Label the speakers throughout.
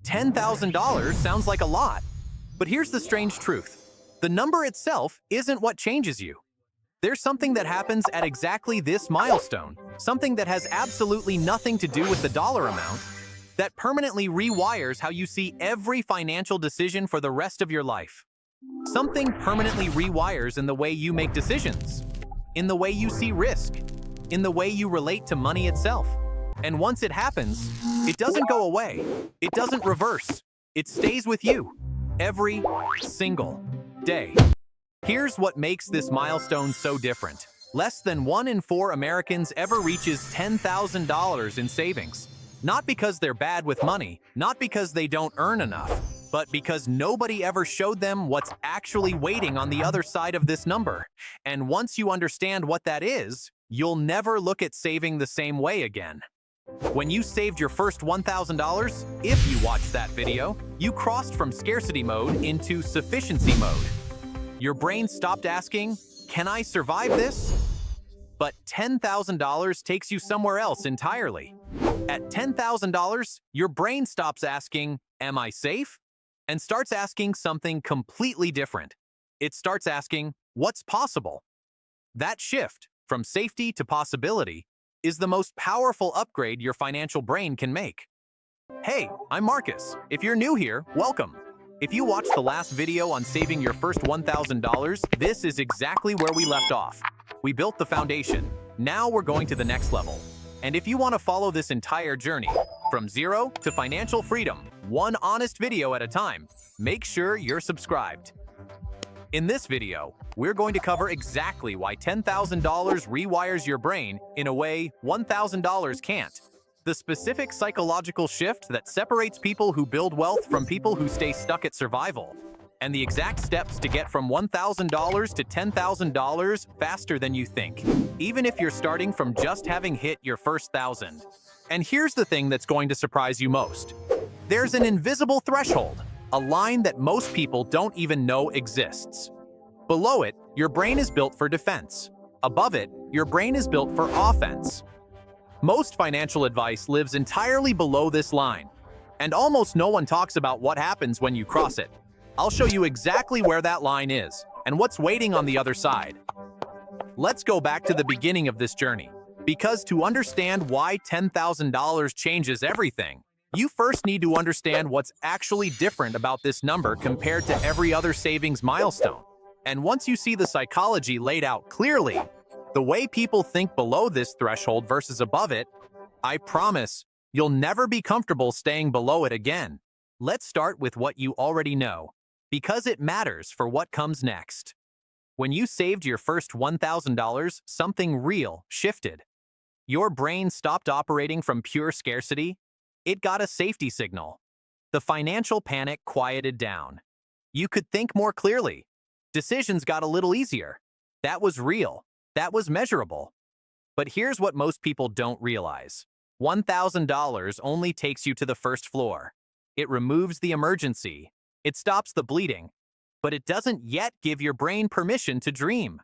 Speaker 1: $10,000 sounds like a lot. But here's the strange truth. The number itself isn't what changes you. There's something that happens at exactly this milestone, something that has absolutely nothing to do with the dollar amount, that permanently rewires how you see every financial decision for the rest of your life. Something permanently rewires in the way you make decisions, in the way you see risk, in the way you relate to money itself. And once it happens, it doesn't go away. It doesn't reverse. It stays with you every single day. Here's what makes this milestone so different. Less than 1 in 4 Americans ever reaches $10,000 in savings. Not because they're bad with money, not because they don't earn enough, but because nobody ever showed them what's actually waiting on the other side of this number. And once you understand what that is, you'll never look at saving the same way again. When you saved your first $1,000, if you watched that video, you crossed from scarcity mode into sufficiency mode. Your brain stopped asking, "Can I survive this?" But $10,000 takes you somewhere else entirely. At $10,000, your brain stops asking, "Am I safe?" and starts asking something completely different. It starts asking, "What's possible?" That shift from safety to possibility is the most powerful upgrade your financial brain can make. Hey, I'm Marcus. If you're new here, welcome. If you watched the last video on saving your first $1,000, this is exactly where we left off. We built the foundation. Now we're going to the next level. And if you want to follow this entire journey, from zero to financial freedom, one honest video at a time, make sure you're subscribed. In this video, we're going to cover exactly why $10,000 rewires your brain in a way $1,000 can't. The specific psychological shift that separates people who build wealth from people who stay stuck at survival. And the exact steps to get from $1,000 to $10,000 faster than you think, even if you're starting from just having hit your first 1,000. And here's the thing that's going to surprise you most. There's an invisible threshold, a line that most people don't even know exists. Below it, your brain is built for defense. Above it, your brain is built for offense. Most financial advice lives entirely below this line, and almost no one talks about what happens when you cross it. I'll show you exactly where that line is and what's waiting on the other side. Let's go back to the beginning of this journey, because to understand why $10,000 changes everything, you first need to understand what's actually different about this number compared to every other savings milestone. And once you see the psychology laid out clearly, the way people think below this threshold versus above it, I promise you'll never be comfortable staying below it again. Let's start with what you already know, because it matters for what comes next. When you saved your first $1,000, something real shifted. Your brain stopped operating from pure scarcity. It got a safety signal. The financial panic quieted down. You could think more clearly. Decisions got a little easier. That was real. That was measurable. But here's what most people don't realize. $1,000 only takes you to the first floor. It removes the emergency. It stops the bleeding. But it doesn't yet give your brain permission to dream.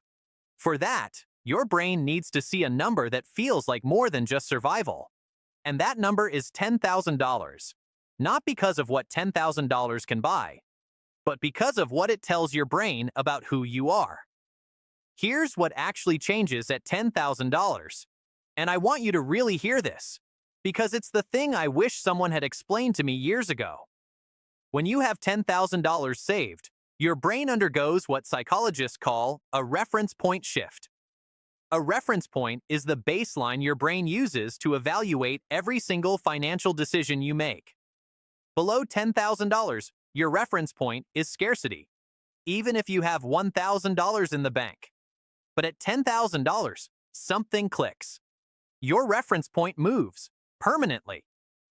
Speaker 1: For that, your brain needs to see a number that feels like more than just survival. And that number is $10,000. Not because of what $10,000 can buy, but because of what it tells your brain about who you are. Here's what actually changes at $10,000. And I want you to really hear this, because it's the thing I wish someone had explained to me years ago. When you have $10,000 saved, your brain undergoes what psychologists call a reference point shift. A reference point is the baseline your brain uses to evaluate every single financial decision you make. Below $10,000, your reference point is scarcity, even if you have $1,000 in the bank. But at $10,000, something clicks. Your reference point moves permanently.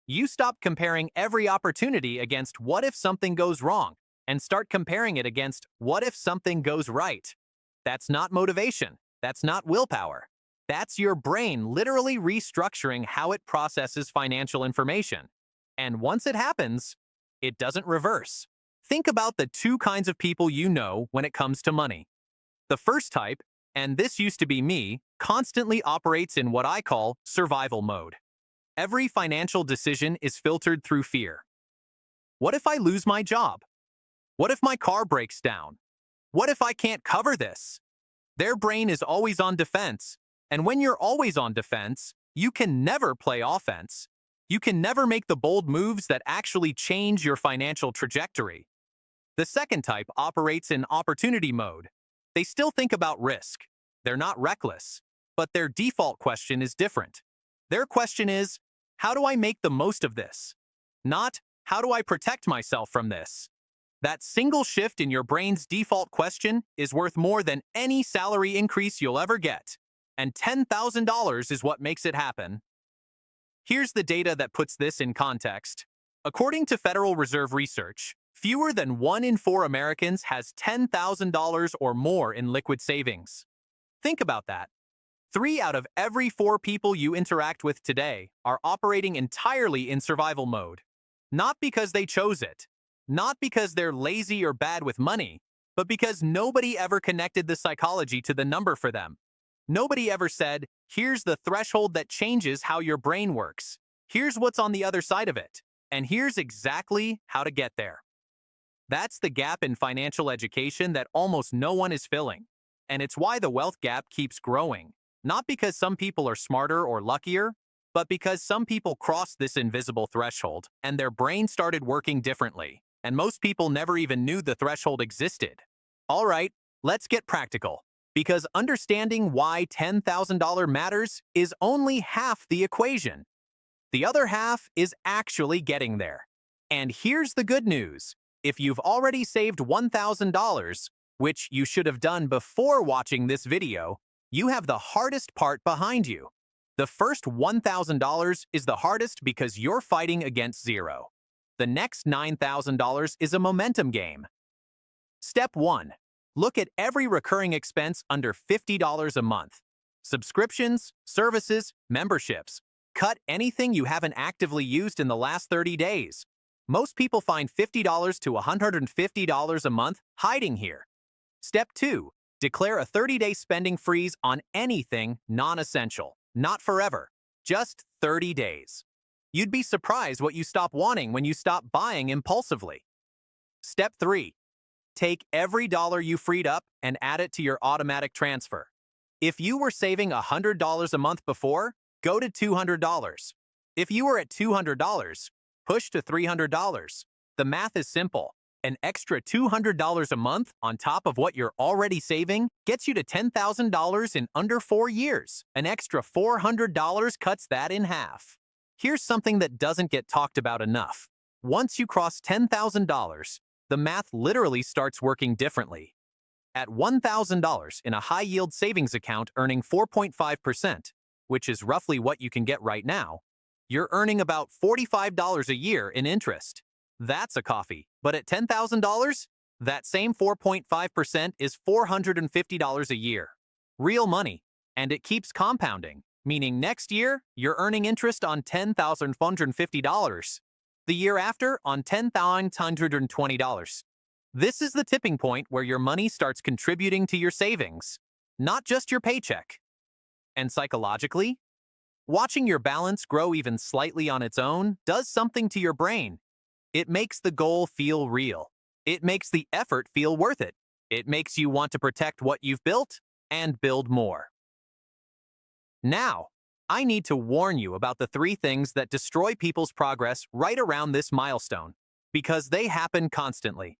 Speaker 1: You stop comparing every opportunity against what if something goes wrong and start comparing it against what if something goes right. That's not motivation. That's not willpower. That's your brain literally restructuring how it processes financial information. And once it happens, it doesn't reverse. Think about the two kinds of people you know when it comes to money. The first type, and this used to be me, constantly operates in what I call survival mode. Every financial decision is filtered through fear. What if I lose my job? What if my car breaks down? What if I can't cover this? Their brain is always on defense, and when you're always on defense, you can never play offense. You can never make the bold moves that actually change your financial trajectory. The second type operates in opportunity mode. They still think about risk. They're not reckless, but their default question is different. Their question is, how do I make the most of this? Not, how do I protect myself from this? That single shift in your brain's default question is worth more than any salary increase you'll ever get. And $10,000 is what makes it happen. Here's the data that puts this in context. According to Federal Reserve research, fewer than 1 in 4 Americans has $10,000 or more in liquid savings. Think about that. 3 out of every 4 people you interact with today are operating entirely in survival mode. Not because they chose it, not because they're lazy or bad with money, but because nobody ever connected the psychology to the number for them. Nobody ever said, here's the threshold that changes how your brain works. Here's what's on the other side of it. And here's exactly how to get there. That's the gap in financial education that almost no one is filling. And it's why the wealth gap keeps growing. Not because some people are smarter or luckier, but because some people crossed this invisible threshold and their brain started working differently. And most people never even knew the threshold existed. All right, let's get practical. Because understanding why $10,000 matters is only half the equation. The other half is actually getting there. And here's the good news. If you've already saved $1,000, which you should have done before watching this video, you have the hardest part behind you. The first $1,000 is the hardest because you're fighting against zero. The next $9,000 is a momentum game. Step 1. Look at every recurring expense under $50 a month. Subscriptions, services, memberships. Cut anything you haven't actively used in the last 30 days. Most people find $50 to $150 a month hiding here. Step 2. Declare a 30-day spending freeze on anything non-essential. Not forever, just 30 days. You'd be surprised what you stop wanting when you stop buying impulsively. Step 3. Take every dollar you freed up and add it to your automatic transfer. If you were saving $100 a month before, go to $200. If you were at $200, push to $300. The math is simple. An extra $200 a month on top of what you're already saving gets you to $10,000 in under 4 years. An extra $400 cuts that in half. Here's something that doesn't get talked about enough. Once you cross $10,000, the math literally starts working differently. At $1,000 in a high-yield savings account earning 4.5%, which is roughly what you can get right now, you're earning about $45 a year in interest. That's a coffee. But at $10,000, that same 4.5% is $450 a year. Real money. And it keeps compounding, meaning next year, you're earning interest on $10,450. The year after, on $10,920. This is the tipping point where your money starts contributing to your savings, not just your paycheck. And psychologically, watching your balance grow even slightly on its own does something to your brain. It makes the goal feel real. It makes the effort feel worth it. It makes you want to protect what you've built and build more. Now, I need to warn you about the 3 things that destroy people's progress right around this milestone, because they happen constantly.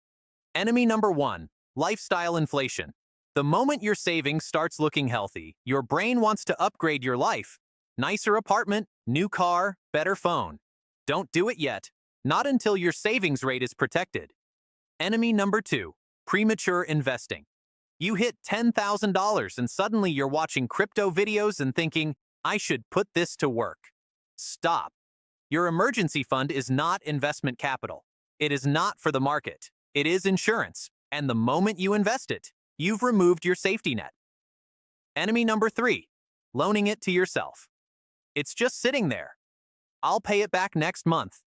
Speaker 1: Enemy number 1, lifestyle inflation. The moment your savings starts looking healthy, your brain wants to upgrade your life. Nicer apartment, new car, better phone. Don't do it yet. Not until your savings rate is protected. Enemy number 2, premature investing. You hit $10,000 and suddenly you're watching crypto videos and thinking, I should put this to work. Stop. Your emergency fund is not investment capital. It is not for the market. It is insurance. And the moment you invest it, you've removed your safety net. Enemy number 3, loaning it to yourself. It's just sitting there. I'll pay it back next month.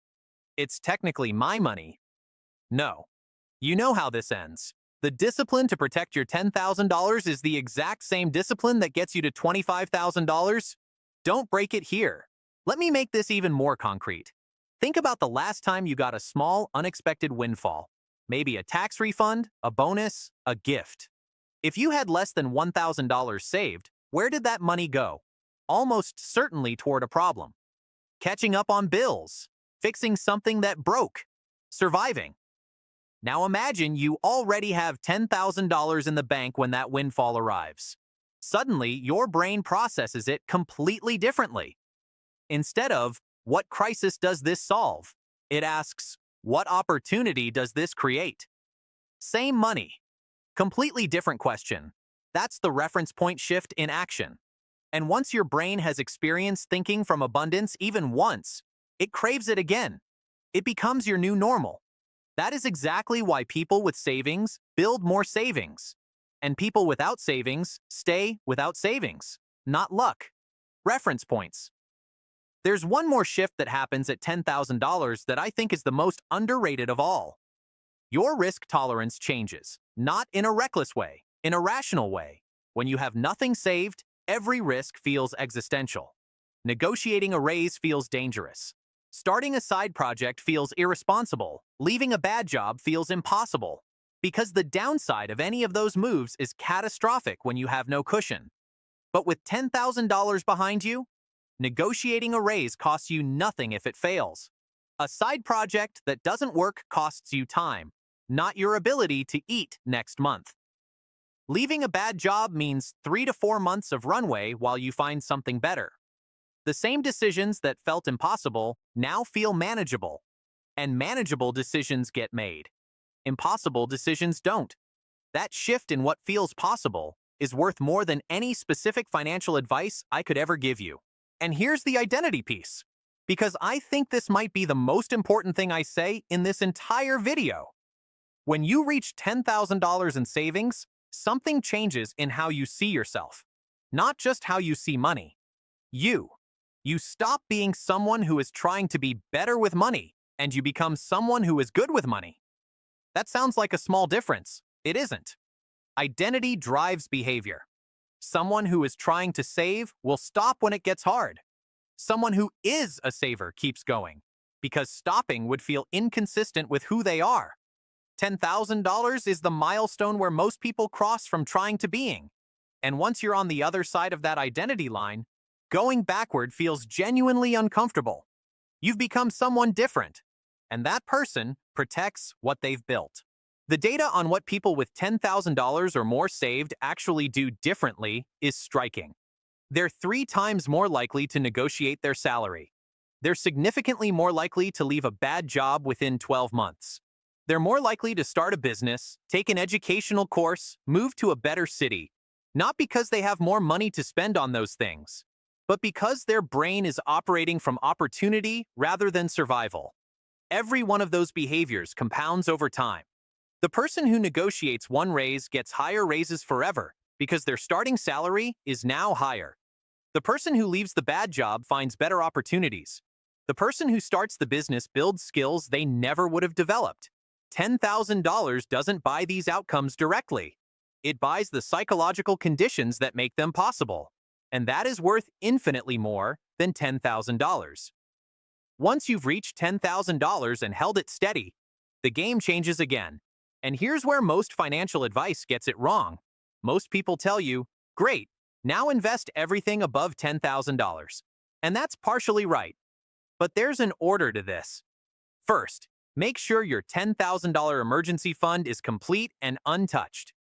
Speaker 1: It's technically my money. No. You know how this ends. The discipline to protect your $10,000 is the exact same discipline that gets you to $25,000. Don't break it here. Let me make this even more concrete. Think about the last time you got a small, unexpected windfall. Maybe a tax refund, a bonus, a gift. If you had less than $1,000 saved, where did that money go? Almost certainly toward a problem. Catching up on bills, fixing something that broke, surviving. Now imagine you already have $10,000 in the bank when that windfall arrives. Suddenly, your brain processes it completely differently. Instead of, what crisis does this solve? It asks, what opportunity does this create? Same money. Completely different question. That's the reference point shift in action. And once your brain has experienced thinking from abundance even once, it craves it again. It becomes your new normal. That is exactly why people with savings build more savings. And people without savings stay without savings. Not luck. Reference points. There's one more shift that happens at $10,000 that I think is the most underrated of all. Your risk tolerance changes, not in a reckless way, in a rational way. When you have nothing saved, every risk feels existential. Negotiating a raise feels dangerous. Starting a side project feels irresponsible. Leaving a bad job feels impossible. Because the downside of any of those moves is catastrophic when you have no cushion. But with $10,000 behind you, negotiating a raise costs you nothing if it fails. A side project that doesn't work costs you time, not your ability to eat next month. Leaving a bad job means 3 to 4 months of runway while you find something better. The same decisions that felt impossible now feel manageable, and manageable decisions get made. Impossible decisions don't. That shift in what feels possible is worth more than any specific financial advice I could ever give you. And here's the identity piece, because I think this might be the most important thing I say in this entire video. When you reach $10,000 in savings, something changes in how you see yourself, not just how you see money. You stop being someone who is trying to be better with money, and you become someone who is good with money. That sounds like a small difference. It isn't. Identity drives behavior. Someone who is trying to save will stop when it gets hard. Someone who is a saver keeps going, because stopping would feel inconsistent with who they are. $10,000 is the milestone where most people cross from trying to being. And once you're on the other side of that identity line, going backward feels genuinely uncomfortable. You've become someone different, and that person protects what they've built. The data on what people with $10,000 or more saved actually do differently is striking. They're 3 times more likely to negotiate their salary. They're significantly more likely to leave a bad job within 12 months. They're more likely to start a business, take an educational course, move to a better city, not because they have more money to spend on those things, but because their brain is operating from opportunity rather than survival. Every one of those behaviors compounds over time. The person who negotiates one raise gets higher raises forever because their starting salary is now higher. The person who leaves the bad job finds better opportunities. The person who starts the business builds skills they never would have developed. $10,000 doesn't buy these outcomes directly. It buys the psychological conditions that make them possible. And that is worth infinitely more than $10,000. Once you've reached $10,000 and held it steady, the game changes again. And here's where most financial advice gets it wrong. Most people tell you, great, now invest everything above $10,000. And that's partially right. But there's an order to this. First, make sure your $10,000 emergency fund is complete and untouched.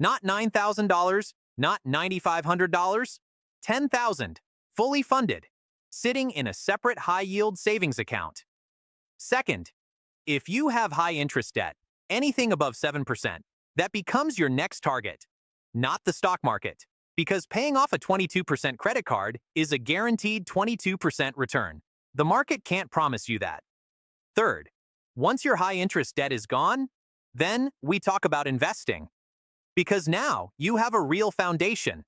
Speaker 1: Not $9,000, not $9,500, $10,000, fully funded, sitting in a separate high-yield savings account. Second, if you have high-interest debt, anything above 7%, that becomes your next target, not the stock market, because paying off a 22% credit card is a guaranteed 22% return. The market can't promise you that. Third, once your high-interest debt is gone, then we talk about investing. Because now you have a real foundation,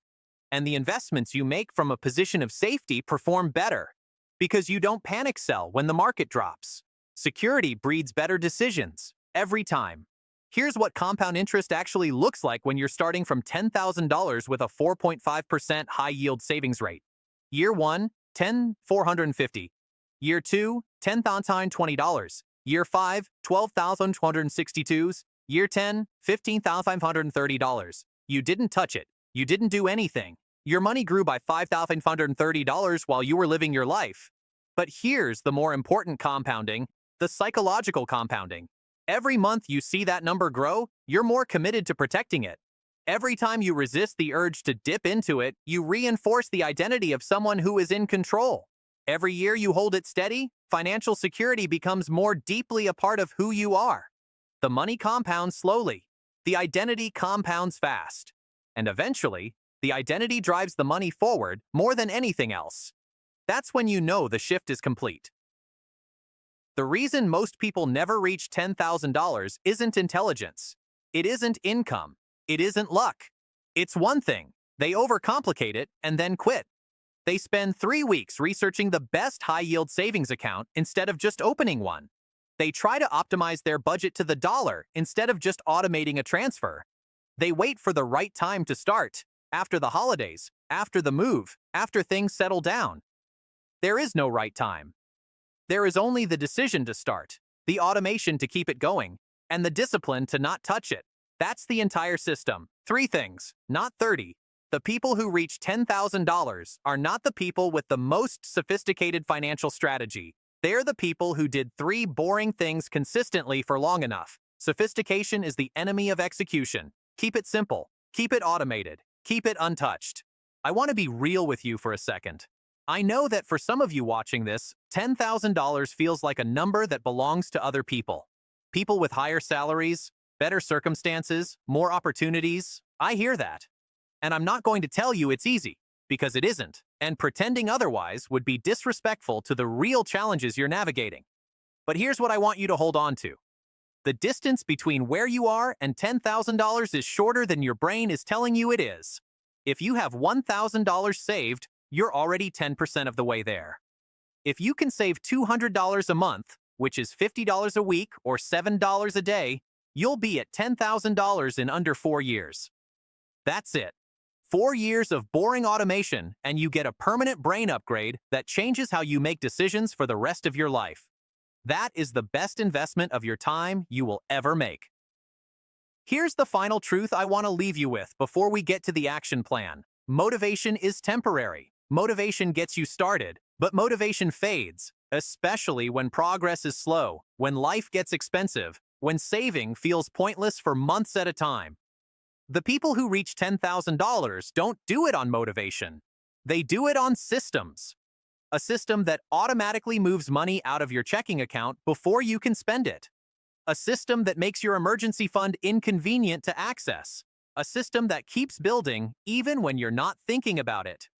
Speaker 1: and the investments you make from a position of safety perform better, because you don't panic sell when the market drops. Security breeds better decisions, every time. Here's what compound interest actually looks like when you're starting from $10,000 with a 4.5% high-yield savings rate. Year 1, $10,450. Year 2, $10,020. Year 5, $12,262. Year 10, $15,530. You didn't touch it. You didn't do anything. Your money grew by $5,530 while you were living your life. But here's the more important compounding, the psychological compounding. Every month you see that number grow, you're more committed to protecting it. Every time you resist the urge to dip into it, you reinforce the identity of someone who is in control. Every year you hold it steady, financial security becomes more deeply a part of who you are. The money compounds slowly. The identity compounds fast. And eventually, the identity drives the money forward more than anything else. That's when you know the shift is complete. The reason most people never reach $10,000 isn't intelligence. It isn't income. It isn't luck. It's one thing. They overcomplicate it and then quit. They spend 3 weeks researching the best high-yield savings account instead of just opening one. They try to optimize their budget to the dollar instead of just automating a transfer. They wait for the right time to start, after the holidays, after the move, after things settle down. There is no right time. There is only the decision to start, the automation to keep it going, and the discipline to not touch it. That's the entire system. 3 things, not 30. The people who reach $10,000 are not the people with the most sophisticated financial strategy. They're the people who did 3 boring things consistently for long enough. Sophistication is the enemy of execution. Keep it simple. Keep it automated. Keep it untouched. I want to be real with you for a second. I know that for some of you watching this, $10,000 feels like a number that belongs to other people. People with higher salaries, better circumstances, more opportunities. I hear that. And I'm not going to tell you it's easy, because it isn't, and pretending otherwise would be disrespectful to the real challenges you're navigating. But here's what I want you to hold on to. The distance between where you are and $10,000 is shorter than your brain is telling you it is. If you have $1,000 saved, you're already 10% of the way there. If you can save $200 a month, which is $50 a week or $7 a day, you'll be at $10,000 in under 4 years. That's it. 4 years of boring automation, and you get a permanent brain upgrade that changes how you make decisions for the rest of your life. That is the best investment of your time you will ever make. Here's the final truth I want to leave you with before we get to the action plan. Motivation is temporary. Motivation gets you started, but motivation fades, especially when progress is slow, when life gets expensive, when saving feels pointless for months at a time. The people who reach $10,000 don't do it on motivation. They do it on systems. A system that automatically moves money out of your checking account before you can spend it. A system that makes your emergency fund inconvenient to access. A system that keeps building even when you're not thinking about it.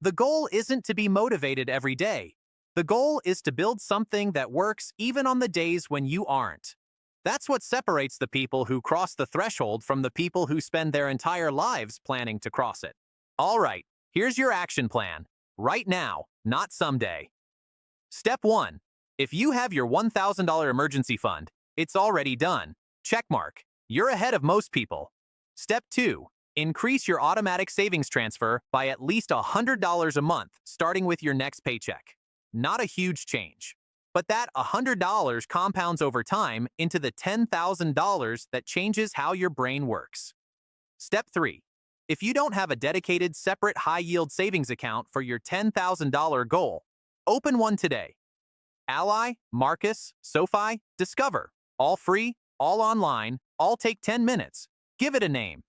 Speaker 1: The goal isn't to be motivated every day. The goal is to build something that works even on the days when you aren't. That's what separates the people who cross the threshold from the people who spend their entire lives planning to cross it. All right, here's your action plan. Right now, not someday. Step 1. If you have your $1,000 emergency fund, it's already done. Checkmark. You're ahead of most people. Step 2. Increase your automatic savings transfer by at least $100 a month, starting with your next paycheck. Not a huge change. But that $100 compounds over time into the $10,000 that changes how your brain works. Step 3. If you don't have a dedicated, separate high-yield savings account for your $10,000 goal, open one today. Ally, Marcus, SoFi, Discover. All free, all online, all take 10 minutes. Give it a name.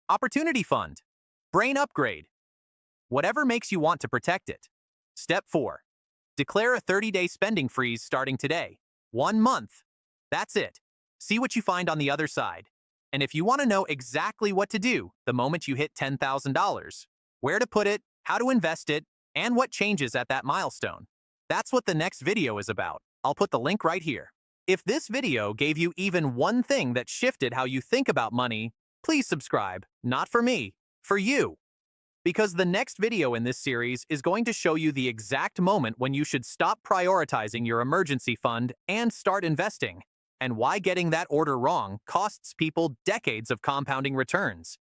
Speaker 1: Opportunity Fund. Brain Upgrade. Whatever makes you want to protect it. Step 4. Declare a 30-day spending freeze starting today. 1 month. That's it. See what you find on the other side. And if you want to know exactly what to do the moment you hit $10,000, where to put it, how to invest it, and what changes at that milestone, that's what the next video is about. I'll put the link right here. If this video gave you even one thing that shifted how you think about money, please subscribe. Not for me, for you. Because the next video in this series is going to show you the exact moment when you should stop prioritizing your emergency fund and start investing, and why getting that order wrong costs people decades of compounding returns.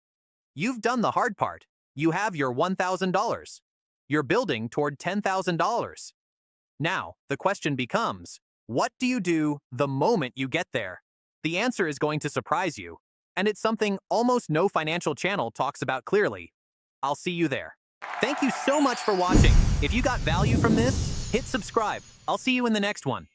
Speaker 1: You've done the hard part. You have your $1,000. You're building toward $10,000. Now, the question becomes, what do you do the moment you get there? The answer is going to surprise you, and it's something almost no financial channel talks about clearly. I'll see you there. Thank you so much for watching. If you got value from this, hit subscribe. I'll see you in the next one.